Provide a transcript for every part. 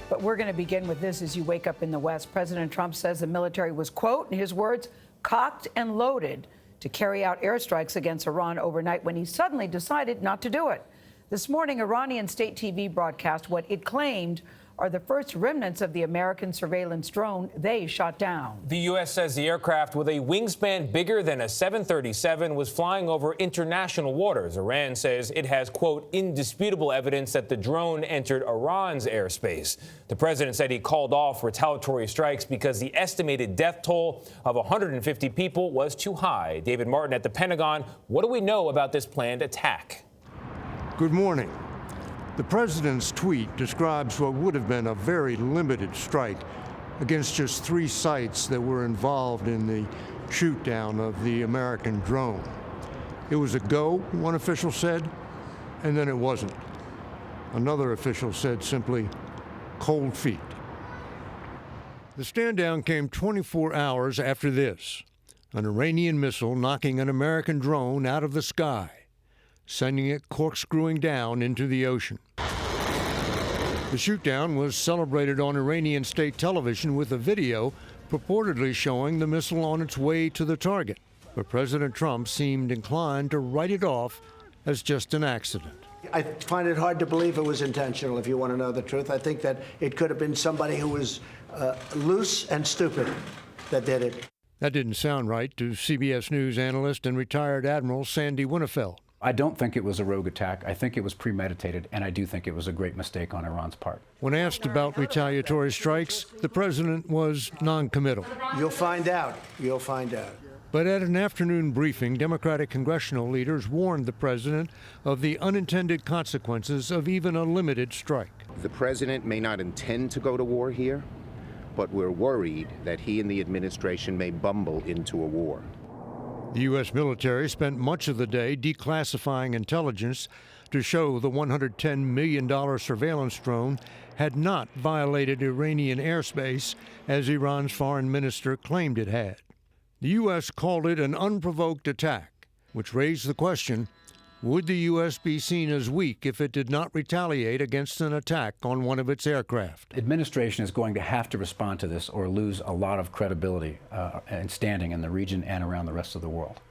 But we're going to begin with this as you wake up in the West. President Trump says the military was, quote, in his words, cocked and loaded to carry out airstrikes against Iran overnight when he suddenly decided not to do it. This morning, Iranian state TV broadcast what it claimed are the first remnants of the American surveillance drone they shot down. The U.S. says the aircraft with a wingspan bigger than a 737 was flying over international waters. Iran says it has, quote, indisputable evidence that the drone entered Iran's airspace. The president said he called off retaliatory strikes because the estimated death toll of 150 people was too high. David Martin at the Pentagon, what do we know about this planned attack? Good morning. The president's tweet describes what would have been a very limited strike against just 3 sites that were involved in the shoot-down of the American drone. It was a go, one official said, and then it wasn't. Another official said simply, cold feet. The stand-down came 24 hours after this, an Iranian missile knocking an American drone out of the sky, sending it corkscrewing down into the ocean. The shootdown was celebrated on Iranian state television with a video purportedly showing the missile on its way to the target. But President Trump seemed inclined to write it off as just an accident. I find it hard to believe it was intentional, if you want to know the truth. I think that it could have been somebody who was loose and stupid that did it. That didn't sound right to CBS News analyst and retired Admiral Sandy Winnefeld. I don't think it was a rogue attack. I think it was premeditated, and I do think it was a great mistake on Iran's part. When asked about retaliatory strikes, the president was non-committal. You'll find out. You'll find out. But at an afternoon briefing, Democratic congressional leaders warned the president of the unintended consequences of even a limited strike. The president may not intend to go to war here, but we're worried that he and the administration may bumble into a war. The U.S. military spent much of the day declassifying intelligence to show the $110 million surveillance drone had not violated Iranian airspace, as Iran's foreign minister claimed it had. The U.S. called it an unprovoked attack, which raised the question, would the U.S. be seen as weak if it did not retaliate against an attack on one of its aircraft? Administration is going to have to respond to this or lose a lot of credibility and standing in the region and around the rest of the world.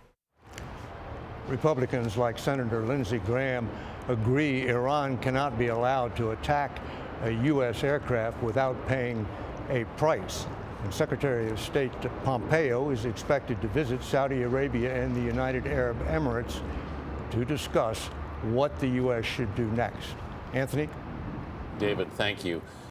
Republicans like Senator Lindsey Graham agree Iran cannot be allowed to attack a U.S. aircraft without paying a price. And Secretary of State Pompeo is expected to visit Saudi Arabia and the United Arab Emirates to discuss what the U.S. should do next. Anthony? David, thank you.